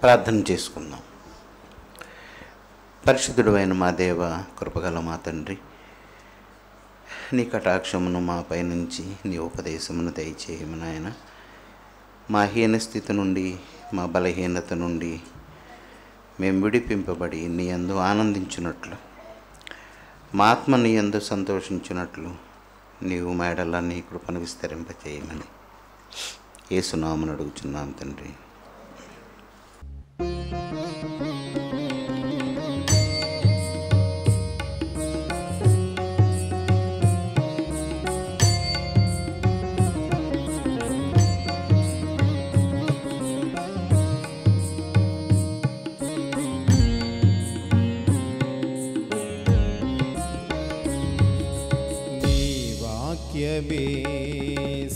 ప్రార్థన చేసుకుందాం. పరిశుద్ధుడైన మా దేవ, కృపగల మా తండ్రి, నీ కటాక్షమును మా పైనుంచి నీ ఉపదేశమును దయచేయము నాయన. మా హీన స్థితి నుండి, మా బలహీనత నుండి మేము విడిపింపబడి నీ యందు ఆనందించున్నట్లు, మా ఆత్మ నీ యందు సంతోషించున్నట్లు నీవు మేడల నీ కృపను విస్తరింపచేయమని యేసునామమున అడుగుచున్నాం తండ్రి.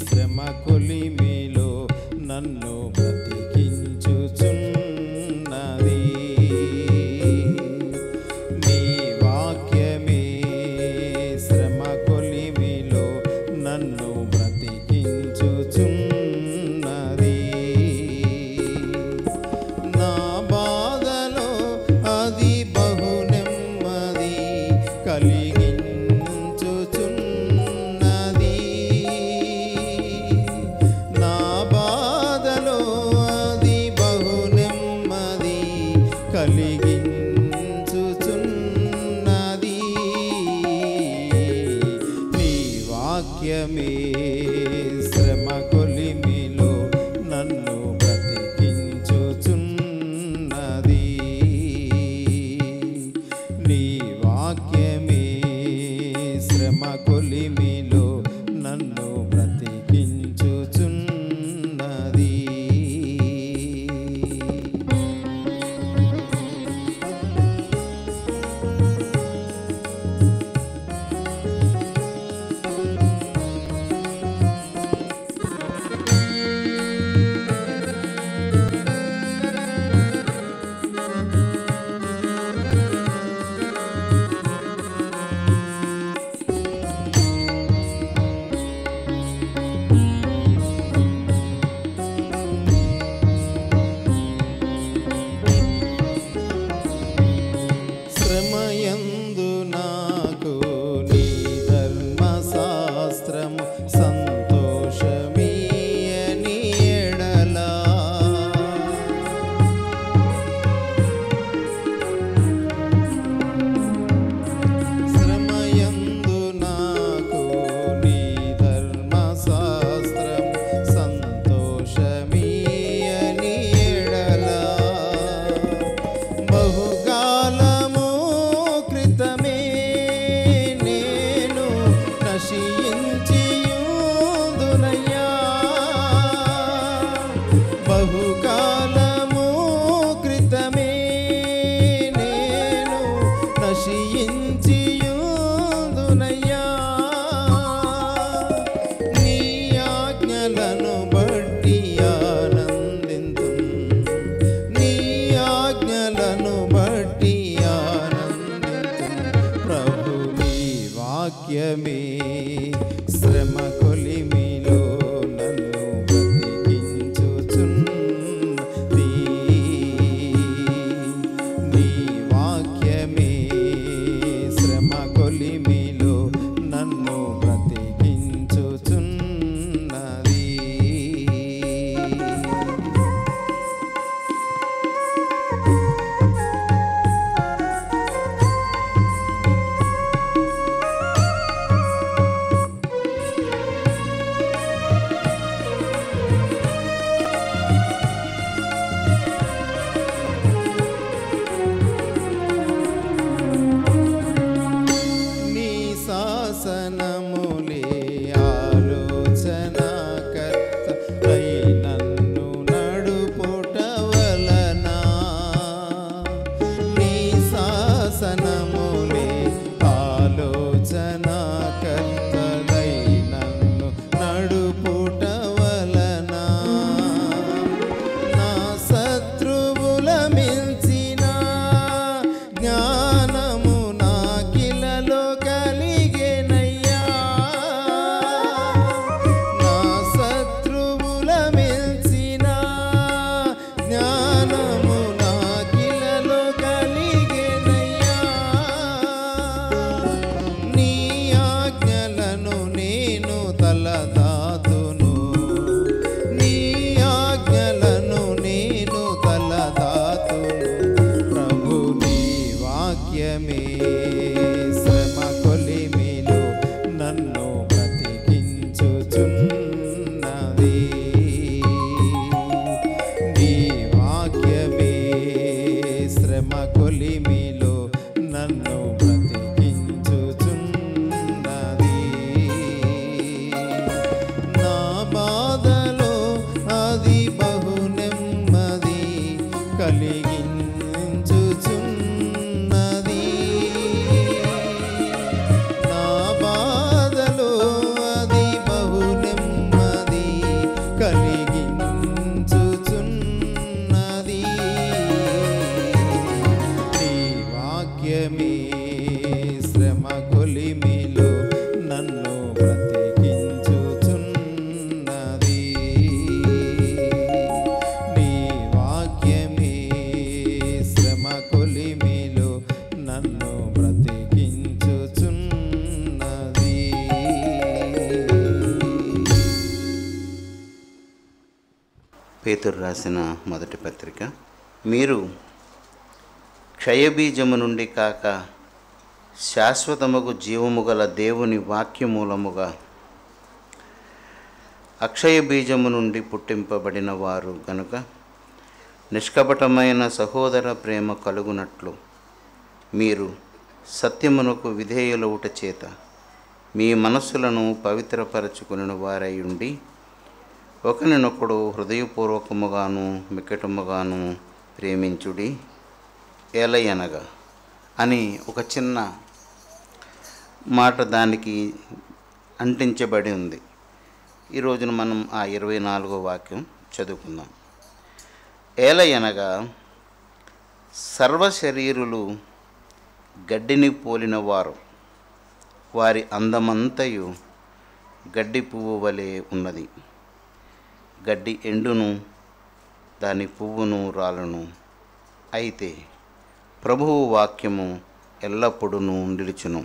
శ్రమ కొలిమిలో నన్ను బ్రతికి కొలిమిలో నన్ను బ్రతికించుచున్నది. నా బాధలో అది బహు నెమ్మది కలిగించుచున్నది. నా బాధలో అది బహు నెమ్మది కలిగించుచున్నది. నీ వాక్యమే శ్రమ కొలిమిలో నన్ను బ్రతికించుచున్నది. నీ వాక్యమే శ్రమ కొలిమిలో నన్ను బ్రతికించుచున్నది. పేతురు రాసిన మొదటి పత్రిక. మీరు క్షయబీజము నుండి కాక శాశ్వతముగు జీవము గల దేవుని వాక్యమూలముగా అక్షయ బీజము నుండి పుట్టింపబడిన వారు గనుక నిష్కపటమైన సహోదర ప్రేమ కలుగునట్లు మీరు సత్యమునకు విధేయులవుట చేత మీ మనస్సులను పవిత్రపరచుకుని వారై ఉండి ఒకరినొకడు హృదయపూర్వకముగాను మిక్కటముగాను ప్రేమించుడి. ఏలయనగా అని ఒక చిన్న మాట దానికి అంటించబడి ఉంది. ఈ రోజున మనం ఆ 24వ వాక్యం చదువుకుందాం. ఏలయనగా సర్వశరీరులు గడ్డిని పోలిన వారు, వారి అందమంతయు గడ్డి పువ్వు వలె ఉన్నది. గడ్డి ఎండును, దాని పువ్వును రాలును, అయితే ప్రభువు వాక్యము ఎల్లప్పుడూ నిలుచును.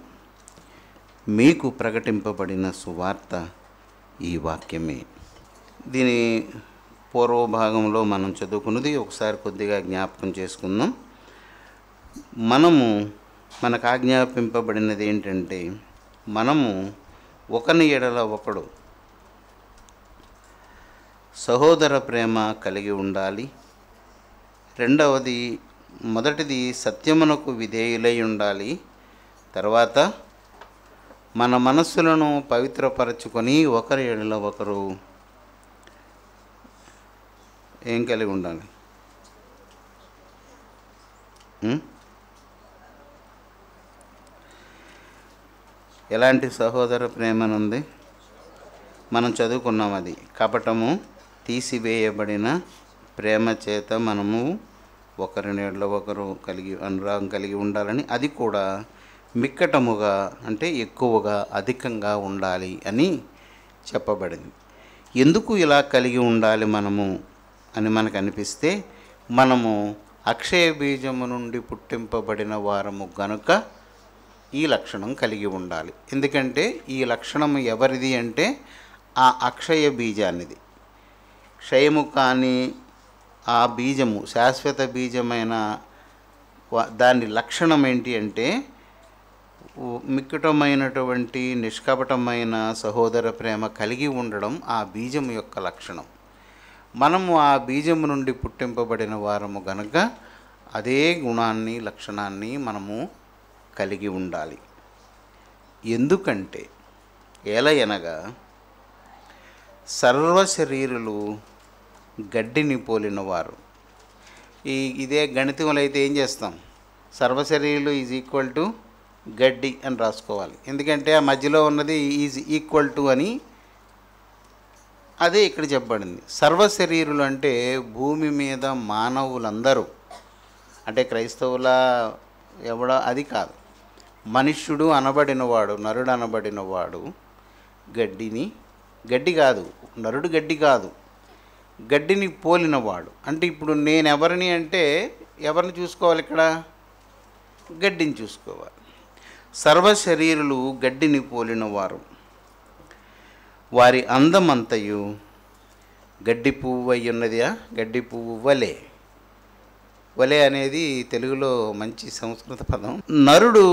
మీకు ప్రకటింపబడిన సువార్త ఈ వాక్యమే. దీని పూర్వభాగంలో మనం చదువుకున్నది ఒకసారి కొద్దిగా జ్ఞాపకం చేసుకుందాం. మనకు ఆజ్ఞాపింపబడినది ఏంటంటే, మనము ఒకని ఎడల ఒకడు సహోదర ప్రేమ కలిగి ఉండాలి. మొదటిది సత్యమునకు విధేయులై ఉండాలి. తర్వాత మన మనస్సులను పవిత్రపరచుకొని ఒకరి ఎడల ఒకరు ఏం కలిగి ఉండాలి? ఎలాంటి సహోదర ప్రేమనుంది? మనం చదువుకున్నాం. అది కపటము తీసివేయబడిన ప్రేమ చేత మనము ఒకరి నీడలో ఒకరు అనురాగం కలిగి ఉండాలని, అది కూడా మిక్కటముగా అంటే ఎక్కువగా అధికంగా ఉండాలి అని చెప్పబడింది. ఎందుకు ఇలా కలిగి ఉండాలి మనము అని మనకు అనిపిస్తే, మనము అక్షయ బీజము నుండి పుట్టింపబడిన వారము గనుక ఈ లక్షణం కలిగి ఉండాలి. ఎందుకంటే ఈ లక్షణం ఎవరిది అంటే ఆ అక్షయ బీజానిది. క్షయము కాని ఆ బీజము, శాశ్వత బీజమైన దాని లక్షణం ఏంటి అంటే మిక్కుటమైనటువంటి నిష్కపటమైన సహోదర ప్రేమ కలిగి ఉండడం ఆ బీజము యొక్క లక్షణం. మనము ఆ బీజము నుండి పుట్టింపబడిన వారము గనుక అదే గుణాన్ని, లక్షణాన్ని మనము కలిగి ఉండాలి. ఎందుకంటే ఏలయనగా సర్వశరీరులు గడ్డిని పోలినవారు. ఇదే గణితంలో అయితే ఏం చేస్తాం? సర్వశరీరులు ఈజ్ ఈక్వల్ టు గడ్డి అని రాసుకోవాలి. ఎందుకంటే ఆ మధ్యలో ఉన్నది ఈజ్ ఈక్వల్ టు అని అదే ఇక్కడ చెప్పబడింది. సర్వశరీరులు అంటే భూమి మీద మానవులందరూ, అంటే క్రైస్తవుల అది కాదు. మనుష్యుడు అనబడినవాడు, నరుడు అనబడినవాడు గడ్డి కాదు, నరుడు గడ్డి కాదు, గడ్డిని పోలినవాడు. అంటే ఇప్పుడు నేను ఎవరిని అంటే ఎవరిని చూసుకోవాలి? ఇక్కడ గడ్డిని చూసుకోవాలి. సర్వశరీరులు గడ్డిని పోలినవారు, వారి అందమంతయు గడ్డి పువ్వు అయి ఉన్నదియా, గడ్డి పువ్వు వలె. వలె అనేది తెలుగులో మంచి సంస్కృత పదం. నరుడు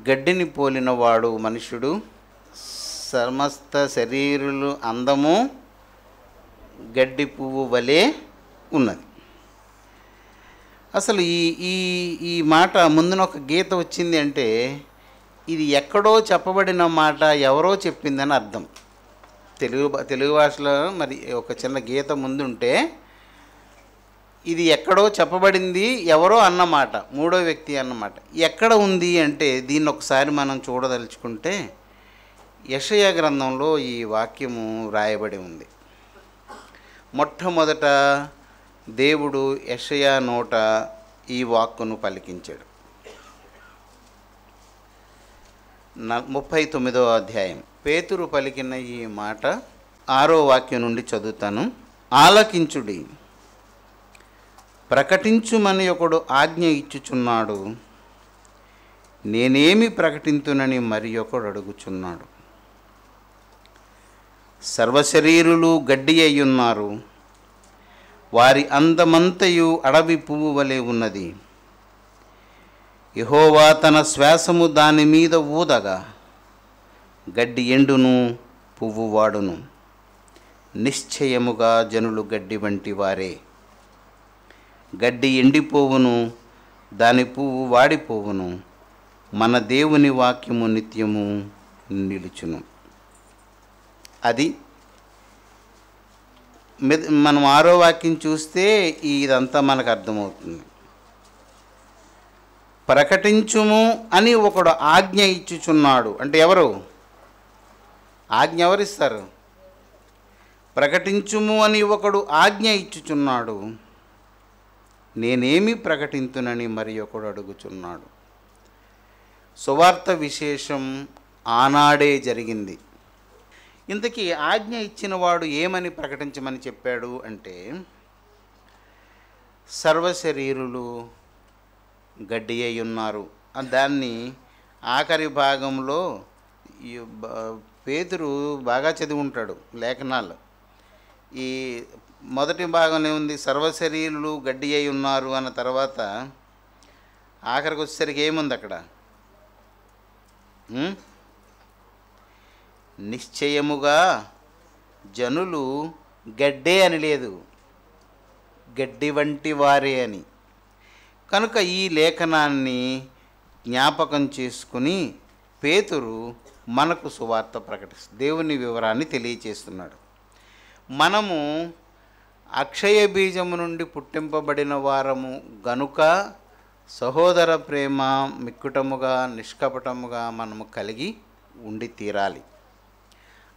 గడ్డిని పోలినవాడు మనుష్యుడు, సమస్త శరీరులు అందము గడ్డి పువ్వు వలె ఉన్నది. అసలు ఈ ఈ ఈ మాట ముందున ఒక గీత వచ్చింది అంటే ఇది ఎక్కడో చెప్పబడిన మాట ఎవరో చెప్పిందని అర్థం. తెలుగు భాషలో మరి ఒక చిన్న గీత ముందుంటే ఇది ఎక్కడో చెప్పబడింది, ఎవరో అన్నమాట, మూడో వ్యక్తి అన్నమాట. ఎక్కడ ఉంది అంటే దీన్ని ఒకసారి మనం చూడదలుచుకుంటే యెషయా గ్రంథంలో ఈ వాక్యము రాయబడి ఉంది. మొట్టమొదట దేవుడు యెషయా నోట ఈ వాక్కును పలికించాడు. 39వ అధ్యాయం పేతురు పలికిన ఈ మాట 6వ వాక్యం నుండి చదువుతాను. ఆలకించుడి, ప్రకటించుమని ఒకడు ఆజ్ఞ ఇచ్చుచున్నాడు, నేనేమి ప్రకటింతునని మరి ఒకడు అడుగుచున్నాడు. సర్వశరీరులు గడ్డి అయ్యున్నారు, వారి అందమంతయు అడవి పువ్వు వలె ఉన్నది. యెహోవా తన శ్వాసము దాని మీద ఊదగా గడ్డి ఎండును, పువ్వు వాడును. నిశ్చయముగా జనులు గడ్డి వంటి వారే. గడ్డి ఎండిపోవును, దాని పువ్వు వాడిపోవును, మన దేవుని వాక్యము నిత్యము నిలుచును. అది మనం 6వ వాక్యం చూస్తే ఇదంతా మనకు అర్థమవుతుంది. ప్రకటించుము అని ఒకడు ఆజ్ఞ ఇచ్చుచున్నాడు అంటే ఎవరు? ఆజ్ఞ ఎవరిస్తారు? ప్రకటించుము అని ఒకడు ఆజ్ఞ ఇచ్చుచున్నాడు, నేనేమి ప్రకటింతునని మరి ఒకడు అడుగుచున్నాడు. సువార్త విశేషం ఆనాడే జరిగింది. ఇంతకీ ఆజ్ఞ ఇచ్చిన వాడు ఏమని ప్రకటించమని చెప్పాడు అంటే, సర్వశరీరులు గడ్డి అయి ఉన్నారు. దాన్ని ఆఖరి భాగంలో పేతురు బాగా చదివి ఉంటాడు లేఖనాలు. ఈ మొదటి భాగంలో ఏముంది? సర్వశరీరులు గడ్డి అయి ఉన్నారు అన్న తర్వాత ఆఖరికి వచ్చేసరికి ఏముంది అక్కడ? నిశ్చయముగా జనులు గడ్డే అని లేదు, గడ్డి వంటి వారే అని. కనుక ఈ లేఖనాన్ని జ్ఞాపకం చేసుకుని పేతురు మనకు సువార్త ప్రకటిస్తూ దేవుని వివరాన్ని తెలియచేస్తున్నాడు. మనము అక్షయ బీజము నుండి పుట్టింపబడిన వారము గనుక సహోదర ప్రేమ మిక్కుటముగా నిష్కపటముగా మనము కలిగి ఉండి తీరాలి.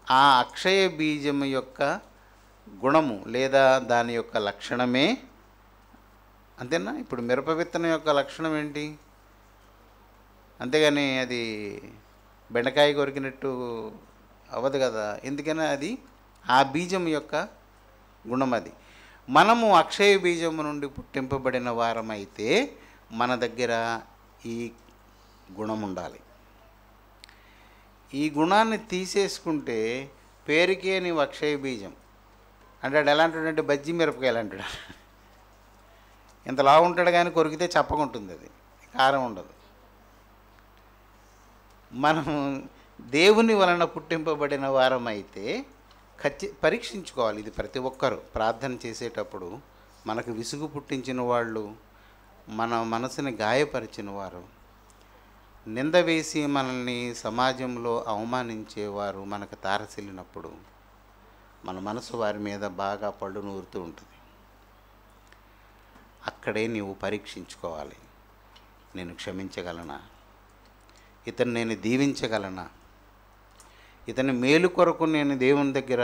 ఆ అక్షయ బీజము యొక్క గుణము లేదా దాని యొక్క లక్షణమే, అంతేనా? ఇప్పుడు మిరప విత్తనం యొక్క లక్షణం ఏంటి? అంతేగాని అది బెండకాయ కొరికినట్టు అవ్వదు కదా. ఎందుకని అది ఆ బీజం యొక్క గుణం అది. మనము అక్షయ బీజము నుండి పుట్టింపబడిన వారమైతే మన దగ్గర ఈ గుణం ఉండాలి. ఈ గుణాన్ని తీసేసుకుంటే పేరుకే నీవు అక్షయ బీజం అంటాడు. ఎలా అంటాడంటే బజ్జీ మిరపకాయలు అంటాడు. ఇంత లావు ఉంటాడు కానీ కొరికితే చప్పకుంటుంది, అది కారం ఉండదు. మనము దేవుని వలన పుట్టింపబడిన వారమైతే పరీక్షించుకోవాలి. ఇది ప్రతి ఒక్కరు ప్రార్థన చేసేటప్పుడు మనకు విసుగు పుట్టించిన వాళ్ళు, మన మనసుని గాయపరిచిన వారు, నింద వేసి మనల్ని సమాజంలో అవమానించేవారు మనకు తారసిల్లినప్పుడు మన మనసు వారి మీద బాగా పళ్ళు నూరుతూ ఉంటుంది. అక్కడే నీవు పరీక్షించుకోవాలి. నేను క్షమించగలనా? ఇతను నేను దీవించగలనా? ఇతని మేలు కొరకు నేను దేవుని దగ్గర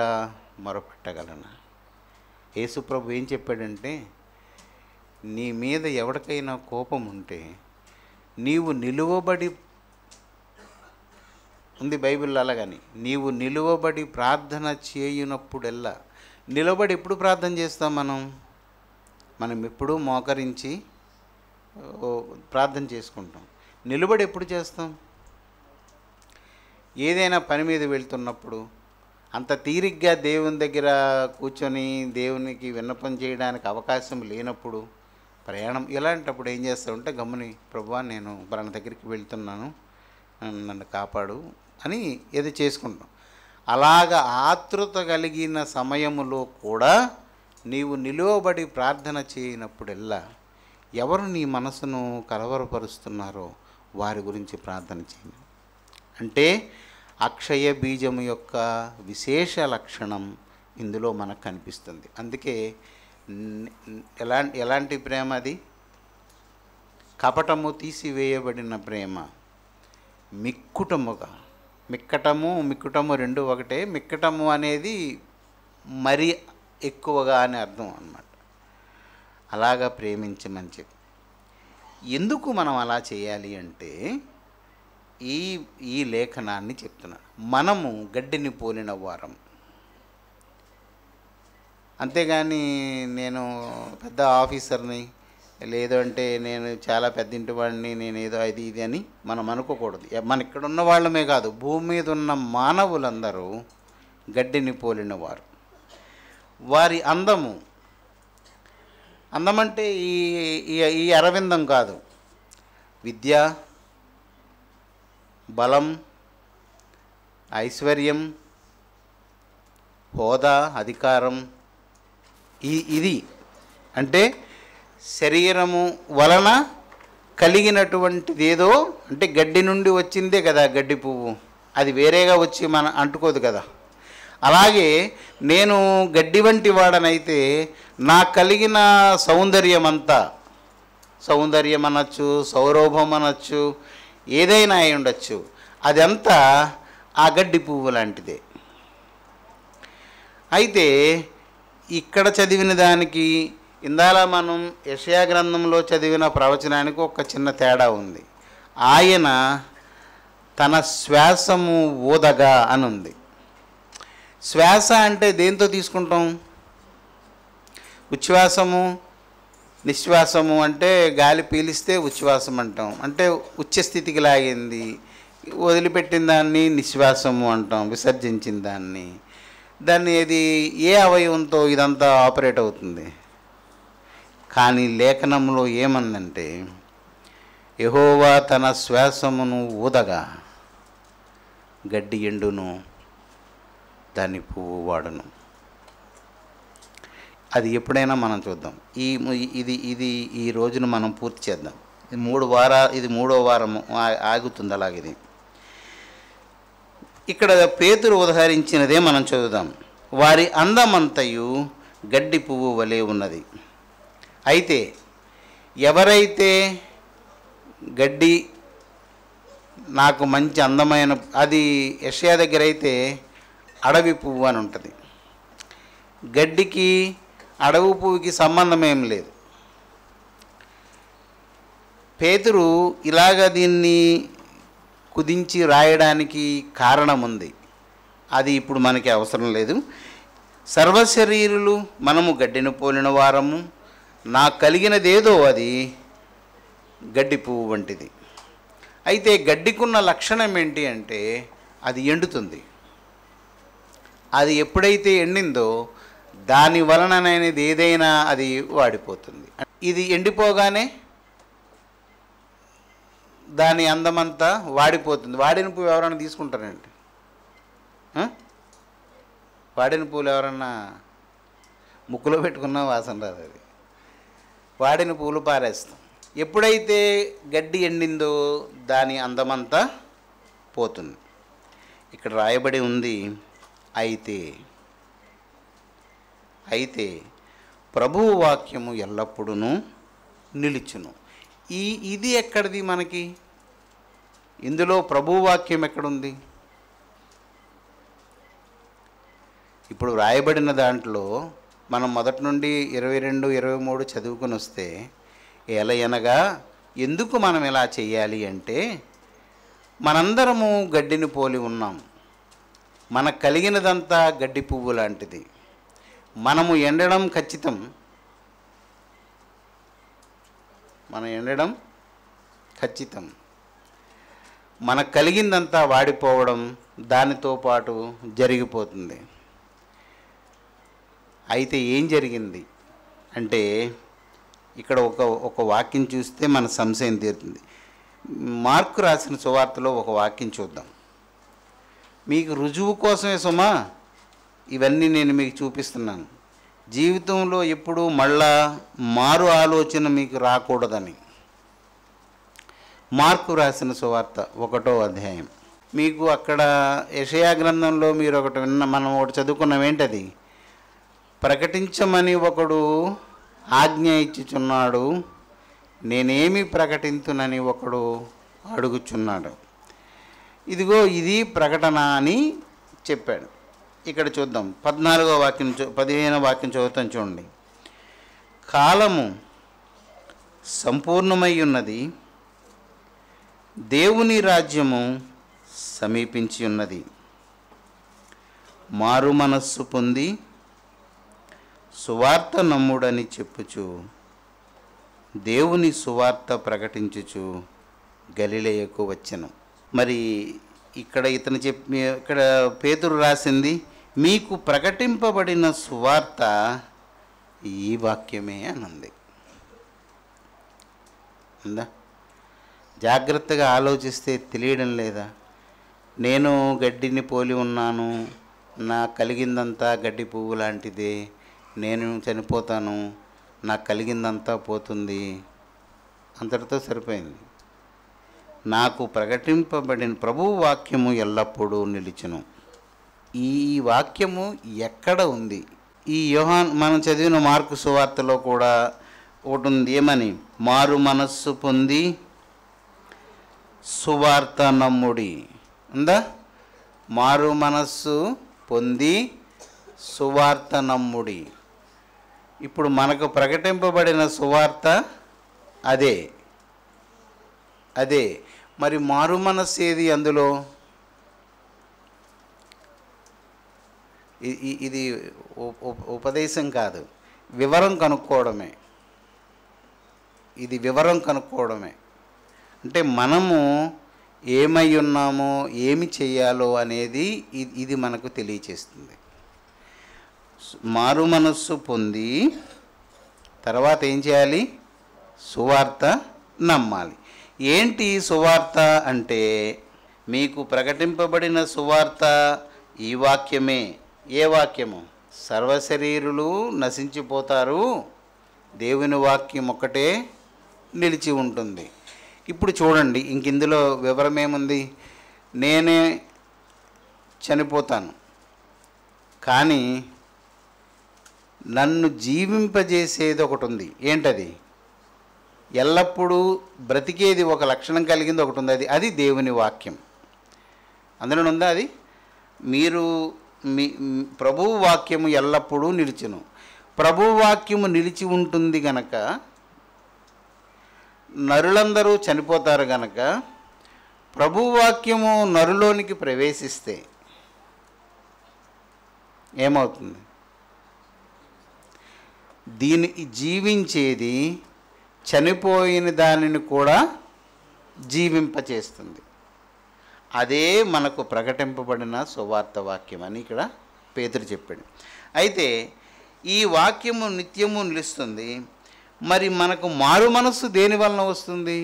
మొరపెట్టగలనా? యేసుప్రభు ఏం చెప్పాడంటే, నీ మీద ఎవరికైనా కోపం ఉంటే నీవు నిలువబడి ఉంది బైబిల్లో. అలాగని నీవు నిలువబడి ప్రార్థన చేయునప్పుడెల్లా, నిలబడి ఎప్పుడు ప్రార్థన చేస్తాం మనం ఎప్పుడూ మోకరించి ప్రార్థన చేసుకుంటాం. నిలబడి ఎప్పుడు చేస్తాం? ఏదైనా పని మీద వెళ్తున్నప్పుడు, అంత తీరిగ్గా దేవుని దగ్గర కూర్చొని దేవునికి విన్నపం చేయడానికి అవకాశం లేనప్పుడు, ప్రయాణం ఇలాంటప్పుడు ఏం చేస్తామంటే గమ్ముని ప్రభువా నేను పలానా దగ్గరికి వెళ్తున్నాను, నన్ను కాపాడు అని ఏదో చేసుకుంటాం. అలాగ ఆతృత కలిగిన సమయములో కూడా నీవు నిలువబడి ప్రార్థన చేయనప్పుడెల్లా ఎవరు నీ మనసును కలవరపరుస్తున్నారో వారి గురించి ప్రార్థన చేయండి. అంటే అక్షయ బీజము యొక్క విశేష లక్షణం ఇందులో మనకు కనిపిస్తుంది. అందుకే ఎలాంటి ప్రేమ అది? కపటము తీసివేయబడిన ప్రేమ, మిక్కుటముగా. మిక్కటము రెండు ఒకటే. మిక్కటము అనేది మరీ ఎక్కువగా అని అర్థం అన్నమాట. అలాగా ప్రేమించమని చెప్పి. ఎందుకు మనం అలా చేయాలి అంటే ఈ లేఖనాన్ని చెప్తున్నాను. మనము గడ్డిని పోలిన వారం. అంతేగాని నేను పెద్ద ఆఫీసర్ని, లేదంటే నేను చాలా పెద్ద ఇంటి వాడిని, నేను ఏదో అది ఇది అని మనం అనుకోకూడదు. మన ఇక్కడ ఉన్న వాళ్ళమే కాదు, భూమి మీద ఉన్న మానవులందరూ గడ్డిని పోలిన వారు. వారి అందమంటే ఈ అరవిందం కాదు. విద్య, బలం, ఐశ్వర్యం, హోదా, అధికారం, ఇది అంటే శరీరము వలన కలిగినటువంటిదేదో. అంటే గడ్డి నుండి వచ్చిందే కదా గడ్డి పువ్వు, అది వేరేగా వచ్చి అంటుకోదు కదా. అలాగే నేను గడ్డి వంటి వాడనైతే నాకు కలిగిన సౌందర్యం అనొచ్చు, సౌరభం అనొచ్చు, ఏదైనా అయి ఉండొచ్చు, అదంతా ఆ గడ్డి పువ్వు లాంటిదే. అయితే ఇక్కడ చదివిన దానికి, ఇందాల మనం యెషయా గ్రంథంలో చదివిన ప్రవచనానికి ఒక చిన్న తేడా ఉంది. ఆయన తన శ్వాసము ఊదగా అని ఉంది. శ్వాస అంటే దేంతో తీసుకుంటాం? ఉచ్ఛ్వాసము, నిశ్వాసము అంటే గాలి పీలిస్తే ఉచ్ఛ్వాసం అంటాం. అంటే ఉచ్చస్థితికి లాగింది, వదిలిపెట్టిన దాన్ని నిశ్వాసము అంటాం, విసర్జించిన దాన్ని ఇది ఏ అవయవంతో ఇదంతా ఆపరేట్ అవుతుంది. కానీ లేఖనంలో ఏమందంటే, యెహోవా తన శ్వాసమును ఊదగా గడ్డి ఎండును, దాని పువ్వు వాడును. అది ఎప్పుడైనా మనం చూద్దాం. ఈ రోజును మనం పూర్తి చేద్దాం. ఇది మూడో వారం ఆగుతుంది. అలాగే ఇక్కడ పేతురు ఉదహరించినదే మనం చదువుదాం. వారి అందమంతయు గడ్డి పువ్వు వలె ఉన్నది. అయితే ఎవరైతే గడ్డి నాకు మంచి అందమైన, అది యెషయా దగ్గర అయితే అడవి పువ్వు అని ఉంటుంది. గడ్డికి అడవి పువ్వుకి సంబంధం ఏం లేదు. పేతురు ఇలాగ దీన్ని కుదించి రాయడానికి కారణం ఉంది. అది ఇప్పుడు మనకి అవసరం లేదు. సర్వశరీరులు మనము గడ్డిని పోలిన వారము, నాకు కలిగినదేదో అది గడ్డి పువ్వు వంటిది. అయితే గడ్డికున్న లక్షణం ఏంటి అంటే అది ఎండుతుంది. అది ఎప్పుడైతే ఎండిందో దాని వలననేది ఏదైనా అది వాడిపోతుంది. ఇది ఎండిపోగానే దాని అందమంతా వాడిపోతుంది. వాడిన పువ్వు ఎవరైనా తీసుకుంటారండి? వాడిన పువ్వులు ఎవరన్నా ముక్కులో పెట్టుకున్నా వాసన రాదు. అది వాడిన పువ్వులు పారేస్తాం. ఎప్పుడైతే గడ్డి ఎండిందో దాని అందమంతా పోతుంది. ఇక్కడ రాయబడి ఉంది, అయితే ప్రభువు వాక్యము ఎల్లప్పుడూ నిలుచును. ఇది ఎక్కడిది మనకి? ఇందులో ప్రభువు వాక్యం ఎక్కడుంది? ఇప్పుడు రాయబడిన దాంట్లో మనం మొదటి నుండి 22, 23 చదువుకొని వస్తే, ఎలయనగా ఎందుకు మనం ఇలా చేయాలి అంటే, మనందరము గడ్డిని పోలి ఉన్నాం. మనకు కలిగినదంతా గడ్డి పువ్వు లాంటిది. మనము ఎండడం ఖచ్చితం. మనకు కలిగిందంతా వాడిపోవడం దానితో పాటు జరిగిపోతుంది. అయితే ఏం జరిగింది అంటే, ఇక్కడ ఒక వాక్యం చూస్తే మన సంశయం తీరుతుంది. మార్కు రాసిన సువార్తలో ఒక వాక్యం చూద్దాం. మీకు రుజువు కోసమే సుమా ఇవన్నీ నేను మీకు చూపిస్తున్నాను. జీవితంలో ఎప్పుడూ మళ్ళా మారు ఆలోచన మీకు రాకూడదని. మార్కు రాసిన సువార్త 1వ అధ్యాయం. మీకు అక్కడ యెషయా గ్రంథంలో మీరు మనం ఒకటి చదువుకున్నాం. ఏంటది? ప్రకటించమని ఒకడు ఆజ్ఞ ఇచ్చుచున్నాడు, నేనేమి ప్రకటింతునని ఒకడు అడుగుచున్నాడు. ఇదిగో ఇది ప్రకటన అని చెప్పాడు. ఇక్కడ చూద్దాం 15వ వాక్యం చదువుతాం చూడండి. కాలము సంపూర్ణమై ఉన్నది, దేవుని రాజ్యము సమీపించి ఉన్నది. మారు మనస్సు పొంది సువార్త నమ్ముడని చెప్పుచు దేవుని సువార్త ప్రకటించుచు గలిలయకు వచ్చెను. మరి ఇక్కడ ఇక్కడ పేతురు రాసింది, మీకు ప్రకటింపబడిన సువార్త ఈ వాక్యమే అనంది. ఉందా? జాగ్రత్తగా ఆలోచిస్తే తెలియడం లేదా? నేను గడ్డిని పోలి ఉన్నాను, నా కలిగిందంతా గడ్డి పువ్వు లాంటిదే, నేను చనిపోతాను, నాకు కలిగిందంతా పోతుంది, అంతటితో సరిపోయింది. నాకు ప్రకటింపబడిన ప్రభువు వాక్యము ఎల్లప్పుడూ నిలిచును. ఈ వాక్యము ఎక్కడ ఉంది? ఈ మనం చదివిన మార్కు సువార్తలో కూడా ఒకటి ఉంది. ఏమని? మారు మనస్సు పొంది సువార్త నమ్ముడి. ఉందా? మారు మనస్సు పొంది సువార్త నమ్ముడి. ఇప్పుడు మనకు ప్రకటింపబడిన సువార్త అదే. మరి మారు మనస్సు ఏది అందులో? ఇది ఉపదేశం కాదు, వివరం కనుక్కోవడమే. ఇది వివరం కనుక్కోవడమే. అంటే మనము ఏమై ఉన్నామో, ఏమి చేయాలో అనేది ఇది మనకు తెలియచేస్తుంది. మారు మనస్సు పొంది తర్వాత ఏం చేయాలి? సువార్త నమ్మాలి. ఏంటి సువార్త అంటే? మీకు ప్రకటింపబడిన సువార్త ఈ వాక్యమే. ఏ వాక్యము? సర్వశరీరులు నశించిపోతారు, దేవుని వాక్యం ఒక్కటే నిలిచి ఉంటుంది. ఇప్పుడు చూడండి, ఇందులో వివరం ఏముంది? నేనే చనిపోతాను, కానీ నన్ను జీవింపజేసేది ఒకటి ఉంది. ఏంటది? ఎల్లప్పుడూ బ్రతికేది ఒక లక్షణం కలిగింది ఒకటి ఉంది. అది దేవుని వాక్యం. అందులో ఉందా అది? మీరు ప్రభువు వాక్యము ఎల్లప్పుడూ నిలిచును. ప్రభువు వాక్యము నిలిచి ఉంటుంది గనక నరులందరూ చనిపోతారు గనక ప్రభువు వాక్యము నరులోనికి ప్రవేశిస్తే ఏమవుతుంది? దీని జీవించేది చనిపోయిన దానిని కూడా జీవింపచేస్తుంది. అదే మనకు ప్రకటింపబడిన సువార్త వాక్యం అని ఇక్కడ పేతురు చెప్పాడు. అయితే ఈ వాక్యము నిత్యము నిలుస్తుంది. మరి మనకు మారు మనస్సు దేని వలన వస్తుంది?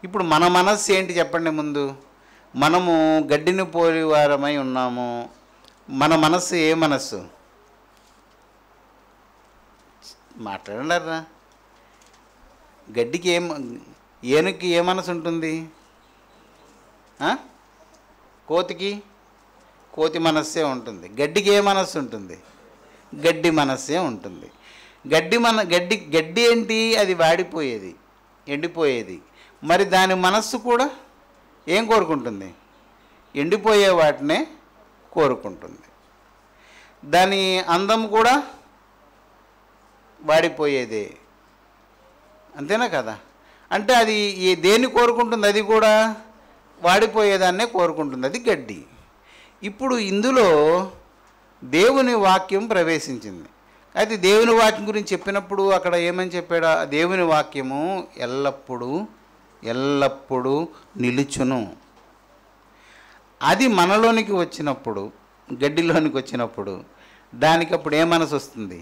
ఇప్పుడు మన మనస్సు ఏంటి చెప్పండి ముందు. మనము గడ్డిని పోలి వారమై ఉన్నాము. మన మనస్సు ఏ మనస్సు? మాట్లాడండిరా. గడ్డికి ఏనుగుకి ఏ మనసు ఉంటుంది? కోతి మనస్సే ఉంటుంది. గడ్డికి ఏ మనస్సు ఉంటుంది? గడ్డి మనస్సే ఉంటుంది. గడ్డి ఏంటి? అది వాడిపోయేది, ఎండిపోయేది. మరి దాని మనస్సు కూడా ఏం కోరుకుంటుంది? ఎండిపోయే వాటినే కోరుకుంటుంది. దాని అందం కూడా వాడిపోయేదే, అంతేనా కదా? అంటే అది దేన్ని కోరుకుంటుంది? అది కూడా వాడిపోయేదాన్నే కోరుకుంటుంది. అది గడ్డి. ఇప్పుడు ఇందులో దేవుని వాక్యం ప్రవేశించింది. అయితే దేవుని వాక్యం గురించి చెప్పినప్పుడు అక్కడ ఏమని చెప్పాడు? దేవుని వాక్యము ఎల్లప్పుడూ నిలుచును. అది మనలోనికి వచ్చినప్పుడు, గడ్డిలోనికి వచ్చినప్పుడు దానికి అప్పుడు ఏ మనసు వస్తుంది?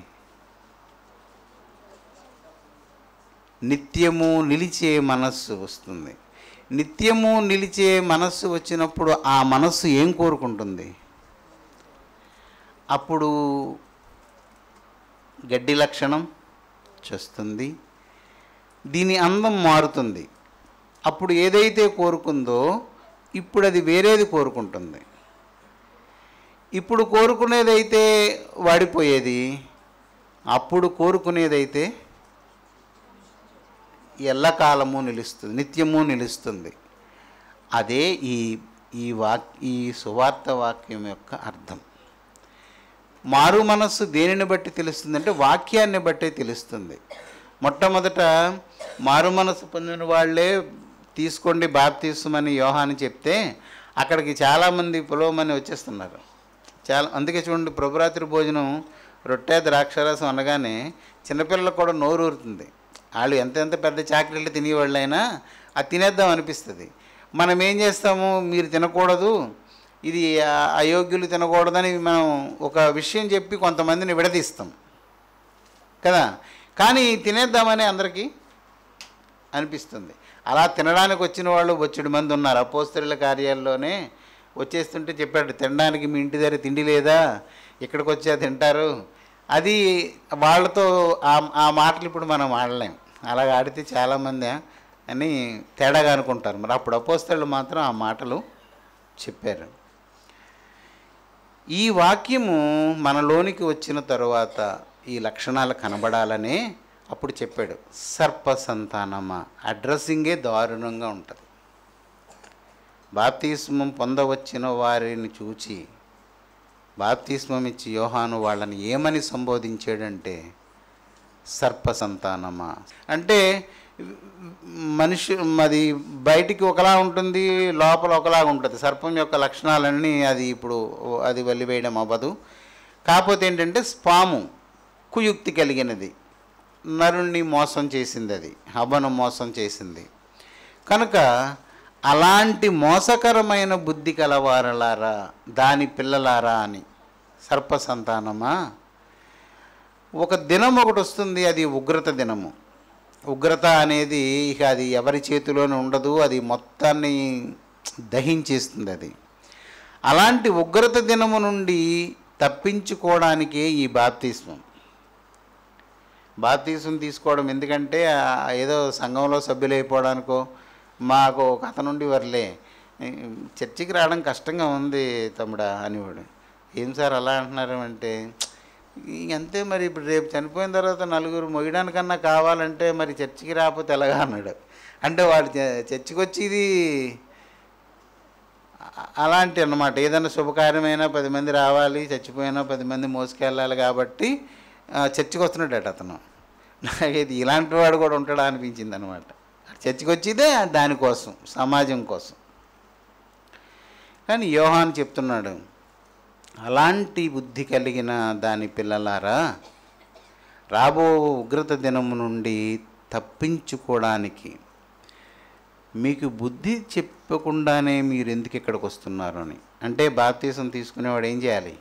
నిత్యము నిలిచే మనస్సు వస్తుంది. నిత్యము నిలిచే మనస్సు వచ్చినప్పుడు ఆ మనస్సు ఏం కోరుకుంటుంది? అప్పుడు గడ్డి లక్షణం చేస్తుంది, దీని అందం మారుతుంది. అప్పుడు ఏదైతే కోరుకుందో ఇప్పుడు అది వేరేది కోరుకుంటుంది. ఇప్పుడు కోరుకునేదైతే వాడిపోయేది, అప్పుడు కోరుకునేదైతే ఎల్లకాలము నిలుస్తుంది, నిత్యము నిలుస్తుంది. అదే ఈ సువార్త వాక్యం యొక్క అర్థం. మారు మనస్సు దేనిని బట్టి తెలుస్తుంది అంటే వాక్యాన్ని బట్టి తెలుస్తుంది. మొట్టమొదట మారు మనస్సు పొందిన వాళ్ళే తీసుకోండి బాప్తిస్మని యోహాను చెప్తే అక్కడికి చాలామంది పొలవమని వచ్చేస్తున్నారు. అందుకే చూడండి, ప్రభురాత్రి భోజనం రొట్టె ద్రాక్షరసం అనగానే చిన్నపిల్లలకు కూడా నోరు ఊరుతుంది. వాళ్ళు ఎంత పెద్ద చాకరీలు తినేవాళ్ళైనా అది తినేద్దాం అనిపిస్తుంది. మనం ఏం చేస్తాము, మీరు తినకూడదు, ఇది అయోగ్యులు తినకూడదని మనం ఒక విషయం చెప్పి కొంతమందిని విడదీస్తాం కదా. కానీ తినేద్దామని అందరికీ అనిపిస్తుంది. అలా తినడానికి వచ్చిన వాళ్ళు బొచ్చెడు మంది ఉన్నారు. అపోస్తలుల కార్యాల్లోనే వచ్చేస్తుంటే చెప్పాడు, తినడానికి మీ ఇంటి దగ్గర తిండి లేదా, ఇక్కడికి వచ్చా తింటారు. అది వాళ్ళతో ఆ మాటలు ఇప్పుడు మనం ఆడలేం. అలాగ ఆడితే చాలామంది అని తేడాగా అనుకుంటారు. మరి అప్పుడు అపోస్తలులు మాత్రం ఆ మాటలు చెప్పారు. ఈ వాక్యము మనలోనికి వచ్చిన తరువాత ఈ లక్షణాలు కనబడాలనే అప్పుడు చెప్పాడు. సర్ప సంతానమా, అడ్రస్సింగే దారుణంగా ఉంటుంది. బాప్తిస్మం పొందవచ్చిన వారిని చూచి బాప్తిస్మం ఇచ్చి యోహాను వాళ్ళని ఏమని సంబోధించాడంటే సర్ప సంతానమా. అంటే మనిషి అది బయటికి ఒకలా ఉంటుంది, లోపల ఒకలా ఉంటుంది. సర్పం యొక్క లక్షణాలన్నీ అది వెలివేయడం అవ్వదు. కాకపోతే ఏంటంటే పాము కుయుక్తి కలిగినది, నరుణ్ణి మోసం చేసింది, అది హవ్వను మోసం చేసింది. కనుక అలాంటి మోసకరమైన బుద్ధి కలవారలారా, దాని పిల్లలారా అని సర్ప సంతానమా. ఒక దినం ఒకటి వస్తుంది, అది ఉగ్రత దినము. ఉగ్రత అనేది ఇక అది ఎవరి చేతిలోనే ఉండదు, అది మొత్తాన్ని దహించేస్తుంది. అది అలాంటి ఉగ్రత దినము నుండి తప్పించుకోవడానికే ఈ బాప్తిస్మం తీసుకోవడం. ఎందుకంటే ఏదో సంఘంలో సభ్యులైపోవడానికో, మాకు ఒక అతను నుండి వర్లే చర్చికి రావడం కష్టంగా ఉంది తమ్ముడా అనేవాడు. ఏం సార్ అలా అంటున్నారు అంటే, అంతే మరి ఇప్పుడు రేపు చనిపోయిన తర్వాత నలుగురు మొయ్యడానికన్నా కావాలంటే మరి చర్చికి రాకపోతే ఎలాగా అన్నాడు. అంటే వాడు చర్చికి వచ్చి ఇది అలాంటి అన్నమాట. ఏదైనా శుభకార్యమైనా 10 మంది రావాలి, చచ్చిపోయినా 10 మంది మోసుకెళ్ళాలి కాబట్టి చర్చికి వస్తున్నాడట అతను. నాకైతే ఇలాంటి వాడు కూడా ఉంటాడా అనిపించింది అనమాట. చర్చికి వచ్చిదే దానికోసం, సమాజం కోసం. కానీ యోహాను చెప్తున్నాడు, అలాంటి బుద్ధి కలిగిన దాని పిల్లలారా, రాబో ఉగ్రత దినము నుండి తప్పించుకోవడానికి మీకు బుద్ధి చెప్పకుండానే మీరు ఎందుకు ఇక్కడికి వస్తున్నారు అని. అంటే బాప్తీసం తీసుకునేవాడు ఏం చేయాలి,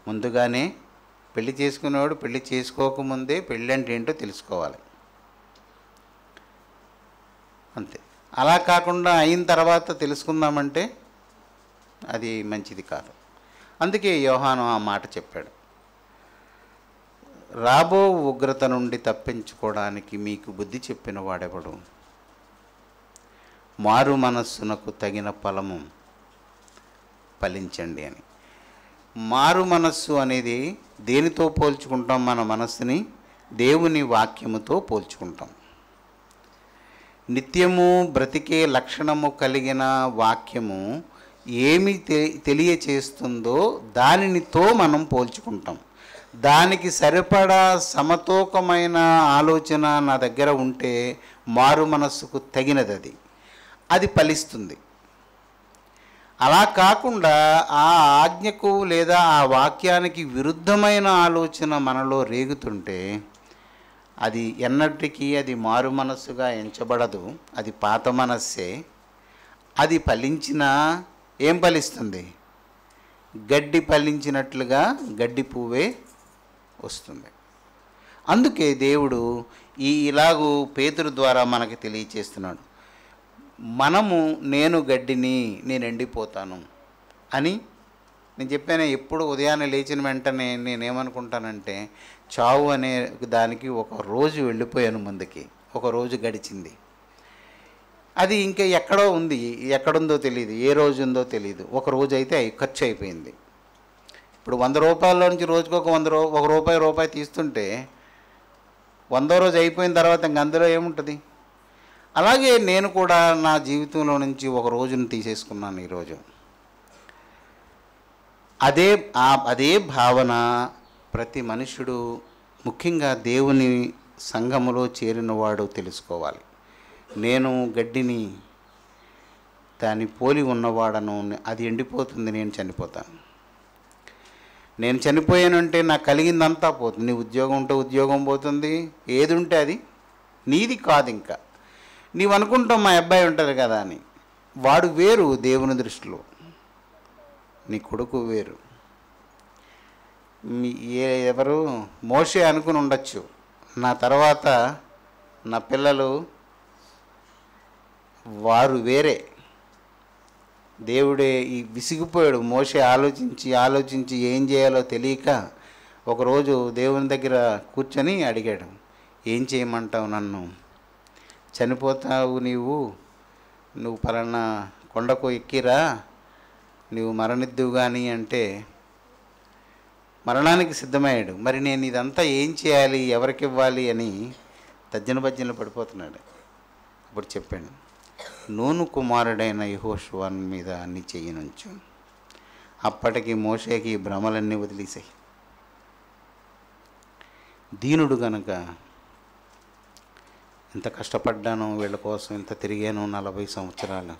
ముందుగానే పెళ్లి చేసుకునేవాడు పెళ్లి చేసుకోకముందే పెళ్ళి అంటే ఏంటో తెలుసుకోవాలి, అంతే. అలా కాకుండా అయిన తర్వాత తెలుసుకుందామంటే అది మంచిది కాదు. అందుకే యోహాను ఆ మాట చెప్పాడు, రాబో ఉగ్రత నుండి తప్పించుకోవడానికి మీకు బుద్ధి చెప్పిన వాడెవడు, మారు మనస్సునకు తగిన ఫలము ఫలించండి అని. మారు మనస్సు అనేది దేనితో పోల్చుకుంటాం? మన మనస్సుని దేవుని వాక్యముతో పోల్చుకుంటాం. నిత్యము బ్రతికే లక్షణము కలిగిన వాక్యము ఏమి తెలియచేస్తుందో దానితో మనం పోల్చుకుంటాం. దానికి సరిపడా సమతూకమైన ఆలోచన నా దగ్గర ఉంటే మారు మనస్సుకు తగినది అది ఫలిస్తుంది. అలా కాకుండా ఆ ఆజ్ఞకు లేదా ఆ వాక్యానికి విరుద్ధమైన ఆలోచన మనలో రేగుతుంటే అది ఎన్నటికీ అది మారు మనస్సుగా ఎంచబడదు, అది పాత మనస్సే. అది ఫలించినా ఏం ఫలిస్తుంది? గడ్డి ఫలించినట్లుగా గడ్డి పువ్వే వస్తుంది. అందుకే దేవుడు ఇలాగూ పేతురు ద్వారా మనకి తెలియచేస్తున్నాడు, మనము నేను గడ్డిని నేను ఎండిపోతాను అని. నేను చెప్పాను, ఎప్పుడు ఉదయాన్నే లేచిన వెంటనే నేనేమనుకుంటానంటే చావు అనే దానికి ఒక రోజు వెళ్ళిపోయాను ముందుకి, ఒక రోజు గడిచింది. అది ఇంకా ఎక్కడో ఉంది, ఎక్కడుందో తెలియదు, ఏ రోజు ఉందో తెలియదు. ఒక రోజు అయితే ఖర్చు అయిపోయింది. ఇప్పుడు 100 రూపాయల నుంచి రోజుకు ఒక రూపాయి తీస్తుంటే 100వ రోజు అయిపోయిన తర్వాత ఇంక అందులో ఏముంటుంది? అలాగే నేను కూడా నా జీవితంలో నుంచి ఒక రోజును తీసేసుకున్నాను ఈరోజు. అదే భావన ప్రతి మనుషుడు, ముఖ్యంగా దేవుని సంఘములో చేరినవాడు తెలుసుకోవాలి. నేను గడ్డిని, దాన్ని పోలి ఉన్నవాడను, అది ఎండిపోతుంది, నేను చనిపోతాను. నేను చనిపోయానంటే నాకు కలిగిందంతా పోతుంది. నీ ఉద్యోగం ఉంటే ఉద్యోగం పోతుంది, ఏది ఉంటే అది నీది కాదు. ఇంకా నీవు అనుకుంటావు మా అబ్బాయి ఉంటారు కదా అని, వాడు వేరు దేవుని దృష్టిలో, నీ కొడుకు వేరు. ఎవరు మోషే అనుకుని ఉండొచ్చు, నా తర్వాత నా పిల్లలు వారు వేరే. దేవుడే విసిగిపోయాడు. మోషే ఆలోచించి ఏం చేయాలో తెలియక ఒకరోజు దేవుని దగ్గర కూర్చొని అడిగాడు, ఏం చేయమంటావు? నన్ను చనిపోతావు, నువ్వు పలానా కొండకు ఎక్కిరా, నువ్వు మరణిద్దువు కానీ అంటే మరణానికి సిద్ధమయ్యాడు. మరి నేను ఇదంతా ఏం చేయాలి, ఎవరికి ఇవ్వాలి అని భజ్జనలు పడిపోతున్నాడు. అప్పుడు చెప్పాను, నూను కుమారుడైన యెహోషువ మీద నీ చెయ్యి నుంచు. అప్పటికి మోషేకి భ్రమలన్నీ వదిలేసాయి. దీనుడు గనక ఇంత కష్టపడ్డాను, వీళ్ళ కోసం ఇంత తిరిగాను 40 సంవత్సరాలు,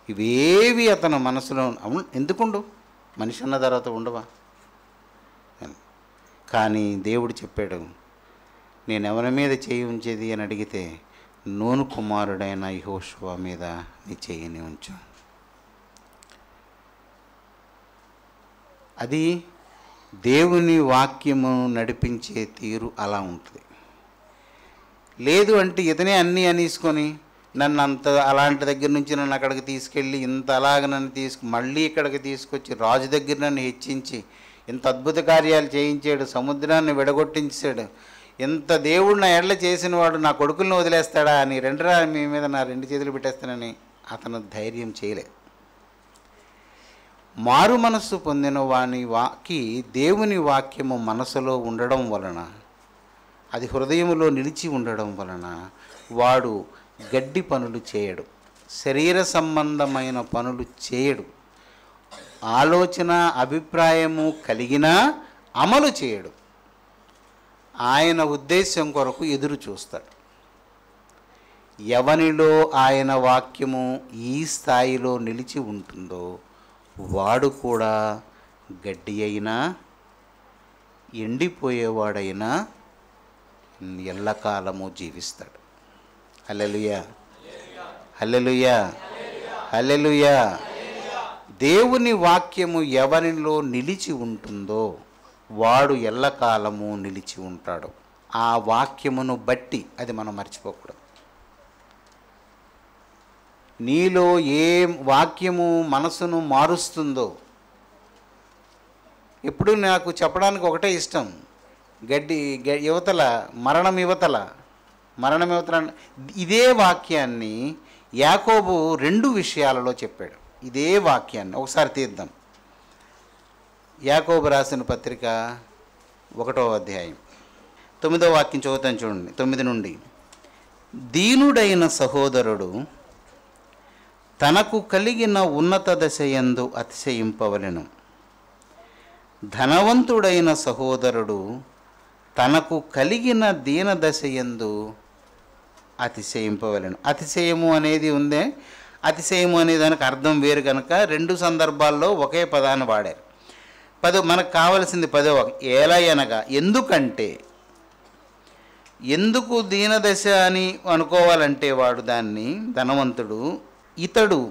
ఇవేవి అతను మనసులో ఎందుకుండు? మనిషి అన్న తర్వాత ఉండవా? కానీ దేవుడు చెప్పాడు, నేను ఎవరి మీద చేయి ఉంచేది అని అడిగితే, నూను కుమారుడైన యెహోషువ మీద నీ చెయ్యిని ఉంచు. అది దేవుని వాక్యము నడిపించే తీరు అలా ఉంటుంది. లేదు అంటే ఇతనే అన్నీ అనేసుకొని నన్ను అలాంటి దగ్గర నుంచి నన్ను అక్కడికి తీసుకెళ్ళి ఇంత అలాగ నన్ను మళ్ళీ ఇక్కడికి తీసుకొచ్చి రాజు దగ్గర నన్ను హెచ్చించి ఇంత అద్భుత కార్యాలు చేయించాడు, సముద్రాన్ని విడగొట్టించాడు, ఇంత దేవుడు నా ఎడ్ల చేసిన వాడు నా కొడుకులను వదిలేస్తాడా అని మీ మీద నా 2 చేతులు పెట్టేస్తానని అతను ధైర్యం చేయలేదు. మారు మనస్సు పొందిన వానికి దేవుని వాక్యము మనసులో ఉండడం వలన, అది హృదయంలో నిలిచి ఉండడం వలన వాడు గడ్డి పనులు చేయడు, శరీర సంబంధమైన పనులు చేయడు, ఆలోచన అభిప్రాయము కలిగినా అమలు చేయడు, ఆయన ఉద్దేశం కొరకు ఎదురు చూస్తాడు. ఎవనిలో ఆయన వాక్యము ఈ స్థాయిలో నిలిచి ఉంటుందో వాడు కూడా గడ్డి అయినా ఎండిపోయేవాడైనా ఎల్లకాలము జీవిస్తాడు. హల్లెలూయా, హల్లెలూయా, హల్లెలూయా. దేవుని వాక్యము ఎవరిలో నిలిచి ఉంటుందో వాడు ఎల్లకాలము నిలిచి ఉంటాడు. ఆ వాక్యమును బట్టి, అది మనం మర్చిపోకూడదు. నీలో ఏ వాక్యము మనసును మారుస్తుందో, ఎప్పుడు నాకు చెప్పడానికి ఒకటే ఇష్టం, మరణం యువతల ఇదే వాక్యాన్ని యాకోబు 2 విషయాలలో చెప్పాడు. ఇదే వాక్యాన్ని ఒకసారి తీద్దాం. యాకోబు రాసిన పత్రిక 1వ అధ్యాయం 9వ వాక్యం చదువుతాను చూడండి. 9 నుండి, దీనుడైన సహోదరుడు తనకు కలిగిన ఉన్నత దశయందు అతిశయింపవలెను, ధనవంతుడైన సహోదరుడు తనకు కలిగిన దీన దశయందు అతిశయింపవలెను. అతిశయము అనేది ఉందే, అతిశయము అనే దానికి అర్థం వేరు కనుక 2 సందర్భాల్లో ఒకే పదాన్ని వాడారు. మనకు కావలసింది 10వ ఏలయనగా, ఎందుకంటే, ఎందుకు దీనదశ అని అనుకోవాలంటే వాడు దాన్ని ధనవంతుడు, ఇతడు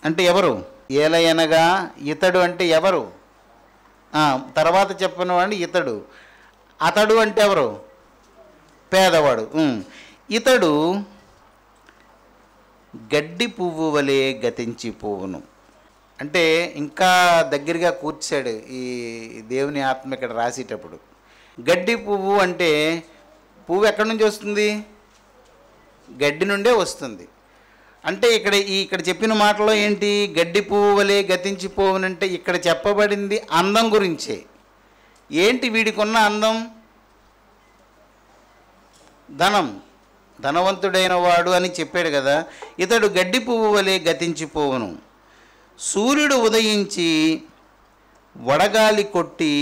అంటే ఎవరు? ఏలయనగా ఇతడు అంటే ఎవరు? తర్వాత చెప్పిన వాడిని ఇతడు. అతడు అంటే ఎవరు? పేదవాడు. ఇతడు గడ్డి పువ్వు వలె గతించిపోవును. అంటే ఇంకా దగ్గరగా కూర్చాడు ఈ దేవుని ఆత్మ ఇక్కడ రాసేటప్పుడు. గడ్డి పువ్వు అంటే పువ్వు ఎక్కడి నుంచి వస్తుంది? గడ్డి నుండే వస్తుంది. అంటే ఇక్కడ చెప్పిన మాటలో ఏంటి? గడ్డి పువ్వు వలె గతించిపోవునంటే ఇక్కడ చెప్పబడింది అందం గురించే. ఏంటి వీడికున్న అందం? ధనవంతుడైన వాడు అని చెప్పాడు కదా. ఇతడు గడ్డి పువ్వు వలె గతించిపోవును. సూర్యుడు ఉదయించి వడగాలి కొట్టి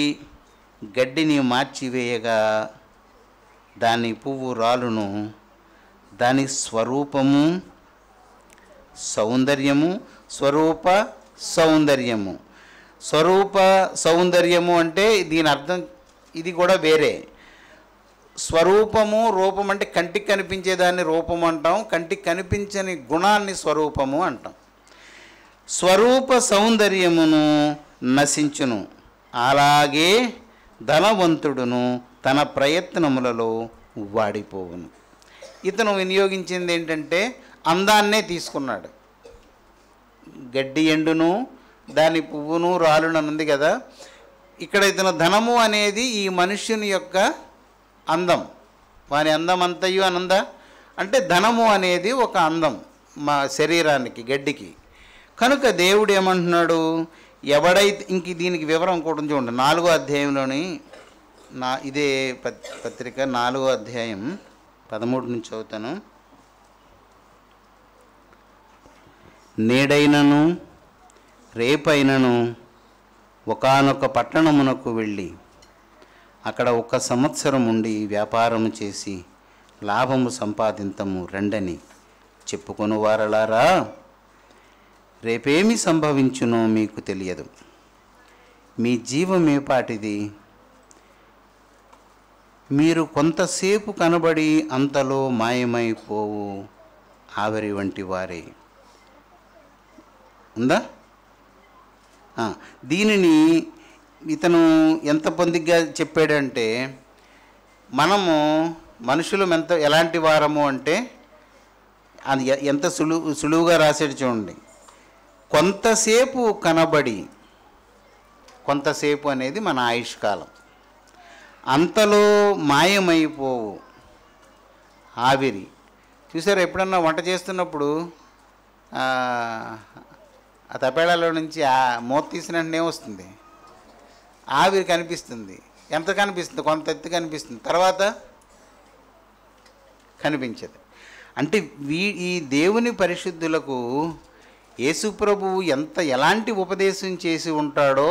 గడ్డిని మార్చివేయగా దాని పువ్వు రాలును. దాని స్వరూపము సౌందర్యము. స్వరూప సౌందర్యము అంటే దీని అర్థం ఇది కూడా వేరే. స్వరూపము, రూపం అంటే కంటికి కనిపించేదాన్ని రూపం అంటాం, కంటికి కనిపించని గుణాన్ని స్వరూపము అంటాం. స్వరూప సౌందర్యమును నశించును. అలాగే ధనవంతుడును తన ప్రయత్నములలో వాడిపోవును. ఇతను వినియోగించింది ఏంటంటే అందాన్నే తీసుకున్నాడు. గడ్డి ఎండును, దాని పువ్వును రాలును ఉంది కదా. ఇక్కడ ఇతను ధనము అనేది ఈ మనుష్యుని యొక్క అందం. వాని అందం అంతయు అనందా అంటే ధనము అనేది ఒక అందం మా శరీరానికి, గడ్డికి. కనుక దేవుడు ఏమంటున్నాడు? ఎవడైతే ఇంక దీనికి వివరం కూడా చూడండి. 4వ అధ్యాయంలోని ఇదే పత్రిక 4వ అధ్యాయం 13 నుంచి చదువుతాను. నేడైనను రేపైనను ఒకానొక పట్టణమునకు వెళ్ళి అక్కడ 1 సంవత్సరం ఉండి వ్యాపారము చేసి లాభము సంపాదింతము రండని చెప్పుకొని వారలారా, రేపేమి సంభవించునో మీకు తెలియదు. మీ జీవమేపాటిది. మీరు కొంతసేపు కనబడి అంతలో మాయమైపోవు ఆవిరి వంటి వారే. ఉందా? దీనిని ఇతను ఎంత పొందిగ్గా చెప్పాడంటే, మనుషులు ఎలాంటి వారము అంటే అది ఎంత సులువుగా రాసాడు చూడండి. కొంతసేపు కనబడి, కొంతసేపు అనేది మన ఆయుష్కాలం, అంతలో మాయమైపోవు ఆవిరి. చూసారా, ఎప్పుడన్నా వంట చేస్తున్నప్పుడు ఆ తపేళాలో నుంచి ఆ మూత తీసిన వెంటనే వస్తుంది, ఆవిరి కనిపిస్తుంది. ఎంత కనిపిస్తుంది? కొంత ఎత్తు కనిపిస్తుంది, తర్వాత కనిపించదు. అంటే ఈ దేవుని పరిశుద్ధులకు యేసుప్రభువు ఎలాంటి ఉపదేశం చేసి ఉంటాడో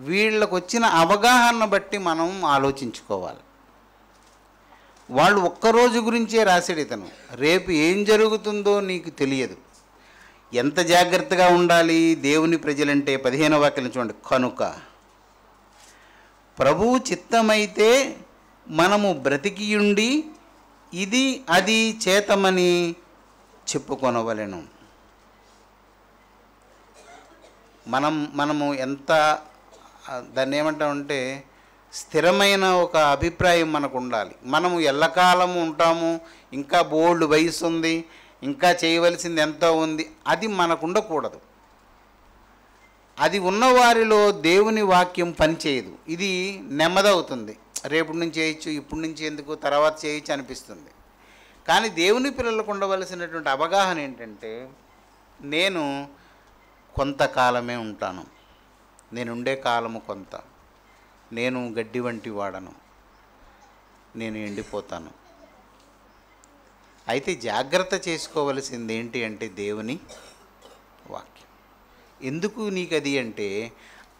వీళ్ళకు వచ్చిన అవగాహన బట్టి మనం ఆలోచించుకోవాలి. వాళ్ళు ఒక్కరోజు గురించే రాశాడు ఇతను. రేపు ఏం జరుగుతుందో నీకు తెలియదు. ఎంత జాగ్రత్తగా ఉండాలి దేవుని ప్రజలంటే. 15వ వాక్యం చూడండి. కనుక ప్రభువు చిత్తమైతే మనము బ్రతికియుండి ఇది అది చేతమని చెప్పుకొనవలెను. మనము ఎంత దాన్ని ఏమంటామంటే స్థిరమైన ఒక అభిప్రాయం మనకు ఉండాలి. మనము ఎల్లకాలము ఉంటాము, ఇంకా బోల్డ్ వయసు ఉంది, ఇంకా చేయవలసింది ఎంతో ఉంది, అది మనకు ఉండకూడదు. అది ఉన్నవారిలో దేవుని వాక్యం పనిచేయదు. ఇది నెమ్మదవుతుంది. రేపటి నుంచి చేయొచ్చు, ఇప్పటి నుంచి ఎందుకు, తర్వాత చేయొచ్చు అనిపిస్తుంది. కానీ దేవుని పిల్లలకు ఉండవలసినటువంటి అవగాహన ఏంటంటే, నేను కొంతకాలమే ఉంటాను, నేనుండే కాలము కొంత, నేను గడ్డి వంటి వాడను, నేను ఎండిపోతాను. అయితే జాగ్రత్త చేసుకోవలసింది ఏంటి అంటే దేవుని వాక్యం. ఎందుకు నీకు అది అంటే,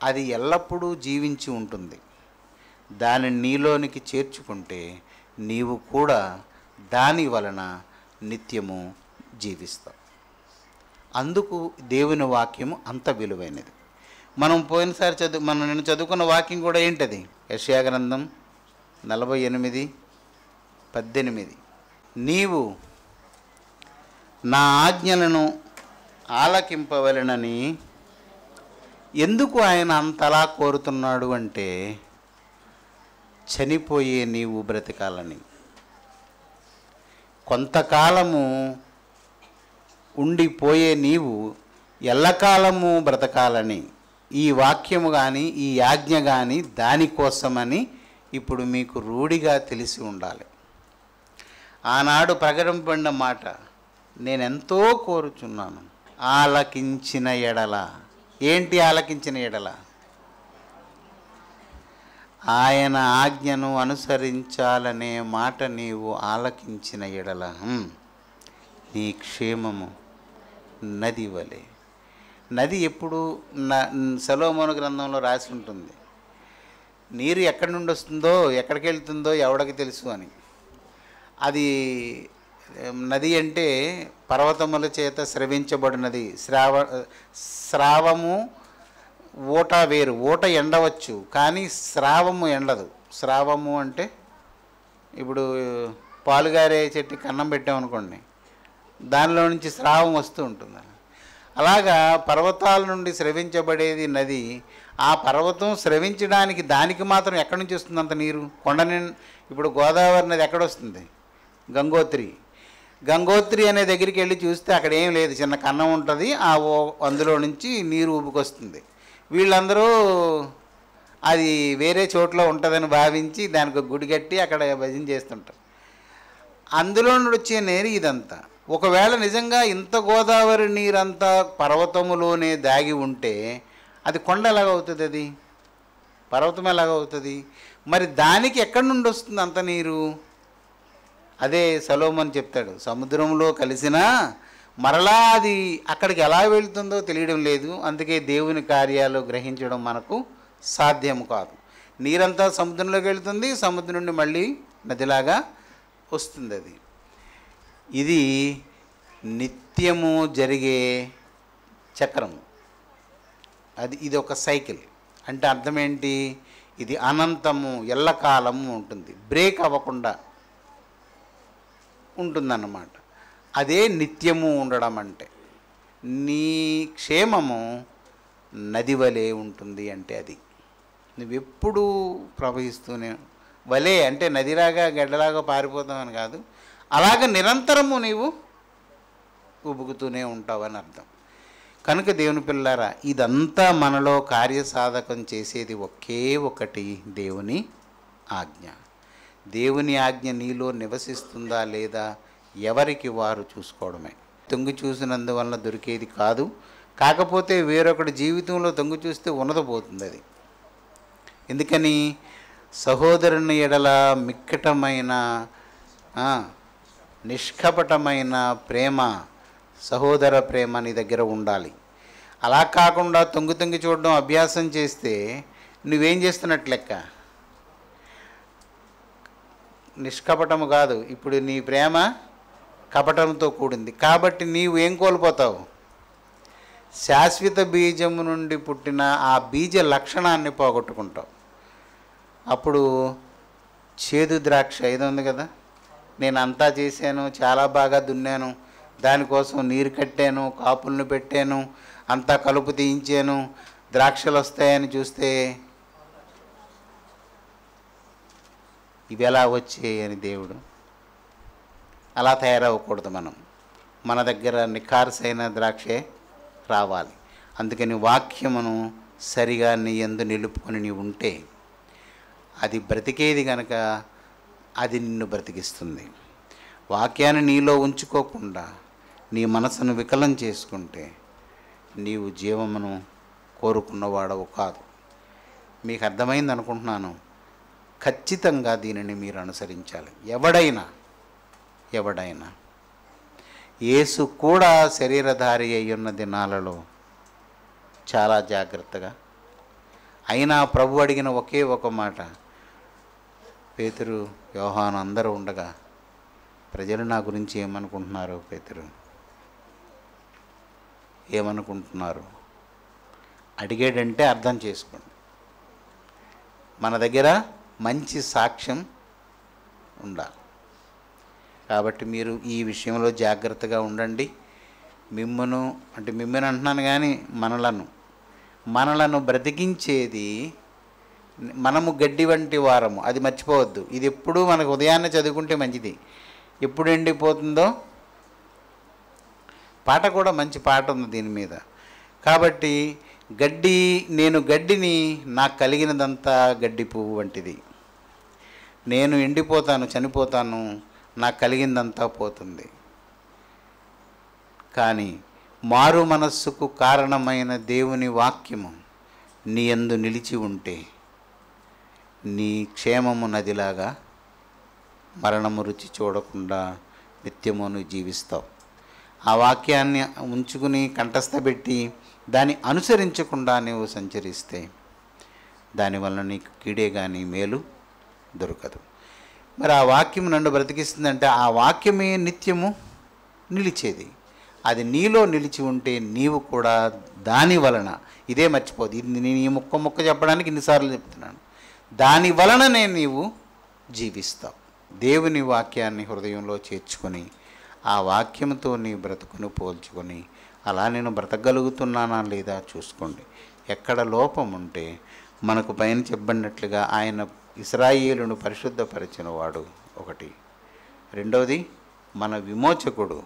అది ఎల్లప్పుడూ జీవించి ఉంటుంది. దానిని నీలోనికి చేర్చుకుంటే నీవు కూడా దాని వలన నిత్యము జీవిస్తావు. అందుకు దేవుని వాక్యము అంత విలువైనది. మనం పోయినసారి నిన్న చదువుకున్న వాక్యం కూడా ఏంటది? యెషయా గ్రంథం 48:18. నీవు నా ఆజ్ఞలను ఆలకింపవలెనని ఎందుకు ఆయన అంతలా కోరుతున్నాడు అంటే, చనిపోయే నీవు బ్రతకాలని, కొంతకాలము ఉండిపోయే నీవు ఎల్లకాలము బ్రతకాలని ఈ వాక్యము కానీ ఈ ఆజ్ఞ కానీ దానికోసమని ఇప్పుడు మీకు రూఢిగా తెలిసి ఉండాలి. ఆనాడు ప్రకటింపబడిన మాట నేనెంతో కోరుచున్నాను, ఆలకించిన ఎడల. ఏంటి ఆలకించిన ఎడల? ఆయన ఆజ్ఞను అనుసరించాలనే మాట నీవు ఆలకించిన ఎడల నీ క్షేమము నది వలె. నది ఎప్పుడు సొలొమోను గ్రంథంలో రాసి ఉంటుంది. నీరు ఎక్కడి నుండి వస్తుందో, ఎక్కడికి వెళ్తుందో ఎవడికి తెలుసు అని. అది నది అంటే పర్వతముల చేత స్రవించబడినది. స్రావము ఊట వేరు. ఊట ఎండవచ్చు కానీ స్రావము ఎండదు. స్రావము అంటే ఇప్పుడు పాలుగారే చెట్టుకి అన్నం పెట్టామనుకోండి, దానిలో నుంచి స్రావం వస్తూ ఉంటుంది. అలాగా పర్వతాల నుండి స్రవించబడేది నది. ఆ పర్వతం స్రవించడానికి దానికి మాత్రం ఎక్కడి నుంచి వస్తుంది అంత నీరు? ఇప్పుడు గోదావరి నది ఎక్కడొస్తుంది? గంగోత్రి అనే దగ్గరికి వెళ్ళి చూస్తే అక్కడ ఏం లేదు, చిన్న కన్నం ఉంటుంది, అందులో నుంచి నీరు ఊపుకొస్తుంది. వీళ్ళందరూ అది వేరే చోట్ల ఉంటుందని భావించి దానికి గుడి కట్టి అక్కడ భజన చేస్తుంటారు. అందులో నుండి వచ్చే నీరు ఇదంతా. ఒకవేళ నిజంగా ఇంత గోదావరి నీరంతా పర్వతములోనే దాగి ఉంటే అది కొండ ఎలాగవుతుంది? అది పర్వతం ఎలాగవుతుంది? మరి దానికి ఎక్కడి నుండి వస్తుంది అంత నీరు? అదే సొలొమోను చెప్తాడు, సముద్రంలో కలిసినా మరలా అది అక్కడికి ఎలా వెళ్తుందో తెలియడం లేదు. అందుకే దేవుని కార్యాలు గ్రహించడం మనకు సాధ్యం కాదు. నీరంతా సముద్రంలోకి వెళ్తుంది, సముద్రం నుండి మళ్ళీ నదిలాగా వస్తుంది. ఇది నిత్యము జరిగే చక్రం. ఇది ఒక సైకిల్. అంటే అర్థం ఏంటి? ఇది అనంతము, ఎల్లకాలము ఉంటుంది, బ్రేక్ అవ్వకుండా ఉంటుందన్నమాట. అదే నిత్యము ఉండడం అంటే. నీ క్షేమము నది వలె ఉంటుంది అంటే అది నువ్వెప్పుడు ప్రవహిస్తూనే, వలే అంటే నదిలాగా గడ్డలాగా పారిపోతామని కాదు, అలాగ నిరంతరము నీవు ఉబుకుతూనే ఉంటావని అర్థం. కనుక దేవుని పిల్లారా, ఇదంతా మనలో కార్యసాధకం చేసేది ఒకే ఒకటి, దేవుని ఆజ్ఞ. దేవుని ఆజ్ఞ నీలో నివసిస్తుందా లేదా ఎవరికి వారు చూసుకోవడమే. తొంగి చూసినందువలన దొరికేది కాదు. కాకపోతే వేరొకటి జీవితంలో తొంగి చూస్తే ఉన్నదపోతుంది అది. ఎందుకని? సహోదరుని ఎడల మిక్కటమైన నిష్కపటమైన ప్రేమ, సహోదర ప్రేమ నీ దగ్గర ఉండాలి. అలా కాకుండా తొంగి చూడడం అభ్యాసం చేస్తే నువ్వేం చేస్తున్నట్లు లెక్క? నిష్కపటము కాదు, ఇప్పుడు నీ ప్రేమ కపటంతో కూడింది. కాబట్టి నీవు ఏం కోల్పోతావు? శాశ్వత బీజము నుండి పుట్టిన ఆ బీజ లక్షణాన్ని పోగొట్టుకుంటావు. అప్పుడు చేదు ద్రాక్ష ఇది ఉంది కదా, నేను అంతా చేశాను, చాలా బాగా దున్నాను, దానికోసం నీరు కట్టాను, కాపులను పెట్టాను, అంతా కలుపు తీయించాను, ద్రాక్షలు వస్తాయని చూస్తే ఇవి ఎలా వచ్చాయని దేవుడు. అలా తయారవ్వకూడదు. మన దగ్గర నిఖార్సైన ద్రాక్షే రావాలి. అందుకని వాక్యమును సరిగా నీ యందు నిలుపుకొని నీ ఉంటే అది బ్రతికేది కనుక అది నిన్ను బ్రతికిస్తుంది. వాక్యాన్ని నీలో ఉంచుకోకుండా నీ మనసును వికలం చేసుకుంటే నీవు జీవమును కోరుకున్నవాడవు కాదు. మీకు అర్థమైంది అనుకుంటున్నాను. ఖచ్చితంగా దీనిని మీరు అనుసరించాలి. ఎవడైనా యేసు కూడా శరీరధారి అయ్యున్న దినాలలో చాలా జాగ్రత్తగా, అయినా ప్రభు అడిగిన ఒకే ఒక మాట, పేతురు, యోహాను అందరూ ఉండగా ప్రజలు నా గురించి ఏమనుకుంటున్నారు? పేతురు ఏమనుకుంటున్నారు అడిగాడంటే అర్థం చేసుకోండి. మన దగ్గర మంచి సాక్ష్యం ఉండాలి. కాబట్టి మీరు ఈ విషయంలో జాగ్రత్తగా ఉండండి. మిమ్మను అంటున్నాను కానీ మనలను బ్రతికించేది మనము గడ్డి వంటి వారము, అది మర్చిపోవద్దు. ఇది ఎప్పుడూ మనకు ఉదయాన్నే చదువుకుంటే మంచిది. ఎప్పుడు ఎండిపోతుందో పాట కూడా మంచి పాట ఉంది దీని మీద. కాబట్టి నేను గడ్డిని, నాకు కలిగినదంతా గడ్డి పువ్వు వంటిది. నేను ఎండిపోతాను, చనిపోతాను, నాకు కలిగిందంతా పోతుంది. కానీ మారు మనస్సుకు కారణమైన దేవుని వాక్యము నీ యందు నిలిచి ఉంటే నీ క్షేమము నదిలాగా మరణము రుచి చూడకుండా నిత్యము నువ్వు జీవిస్తావు. ఆ వాక్యాన్ని ఉంచుకుని కంఠస్థపెట్టి దాన్ని అనుసరించకుండా నువ్వు సంచరిస్తే దానివల్ల నీకు కీడే కానీ మేలు దొరకదు. మరి ఆ వాక్యం నన్ను బ్రతికిస్తుందంటే ఆ వాక్యమే నిత్యము నిలిచేది. అది నీలో నిలిచి ఉంటే నీవు కూడా దాని వలన, ఇదే మర్చిపోదు, ఇది నేను ఈ ముక్క చెప్పడానికి ఇన్నిసార్లు చెప్తున్నాను, దాని వలననే నీవు జీవిస్తావు. దేవుని వాక్యాన్ని హృదయంలో చేర్చుకొని ఆ వాక్యంతో నీ బ్రతుకును పోల్చుకొని అలా నేను బ్రతకగలుగుతున్నానా లేదా చూసుకోండి. ఎక్కడ లోపం ఉంటే మనకు పైన చెప్పబడినట్లుగా ఆయన ఇశ్రాయేలును పరిశుద్ధపరిచిన వాడు ఒకటి, రెండవది మన విమోచకుడు,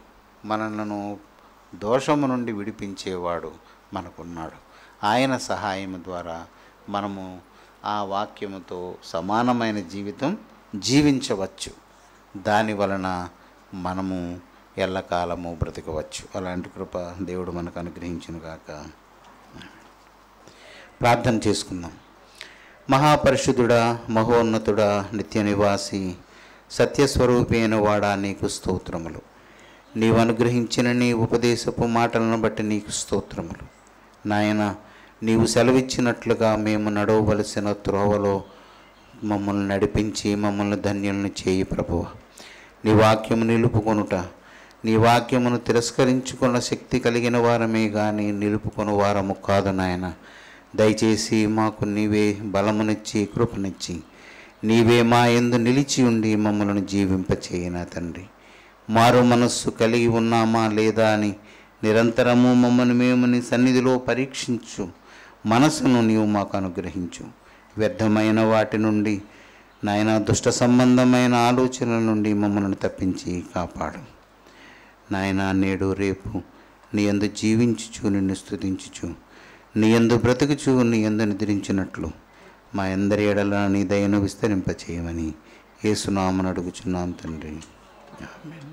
మనలను దోషము నుండి విడిపించేవాడు మనకున్నాడు. ఆయన సహాయం ద్వారా మనము ఆ వాక్యముతో సమానమైన జీవితం జీవించవచ్చు. దాని వలన మనము ఎల్లకాలము బ్రతకవచ్చు. అలాంటి కృప దేవుడు మనకు అనుగ్రహించును గాక. ప్రార్థన చేసుకుందాం. మహాపరిశుద్ధుడా, మహోన్నతుడా, నిత్య నివాసి, సత్యస్వరూపి అయిన వాడా, నీకు స్తోత్రములు. నీవు అనుగ్రహించిన నీ ఉపదేశపు మాటలను బట్టి నీకు స్తోత్రములు. నాయన, నీవు సెలవిచ్చినట్లుగా మేము నడవవలసిన త్రోవలో మమ్మల్ని నడిపించి మమ్మల్ని ధన్యులను చేయి ప్రభువా. నీ వాక్యము నిలుపుకొనుట, నీ వాక్యమును తిరస్కరించుకున్న శక్తి కలిగిన వారమే కానీ నిలుపుకొని వారము కాదు నాయన. దయచేసి మాకు నీవే బలమునిచ్చి కృపనిచ్చి నీవే మా యందు నిలిచి ఉండి మమ్మల్ని జీవింపచేయనా తండ్రి. మారు మనస్సు కలిగి ఉన్నామా లేదా అని నిరంతరము మమ్మల్ని మేము నీ సన్నిధిలో పరీక్షించు మనసును నీవు మాకు అనుగ్రహించు. వ్యర్థమైన వాటి నుండి నాయన, దుష్ట సంబంధమైన ఆలోచనల నుండి మమ్మల్ని తప్పించి కాపాడు నాయన. నేడు రేపు నీ యందు జీవించుచు, నిన్ను స్తుతించుచు, నీ యందు బ్రతుకుచు, నీ యందు నిద్రించినట్లు మా అందరి ఎడల నీ దయను విస్తరింపచేయమని యేసునామమున అడుగుచున్నాం తండ్రి. ఆమేన్.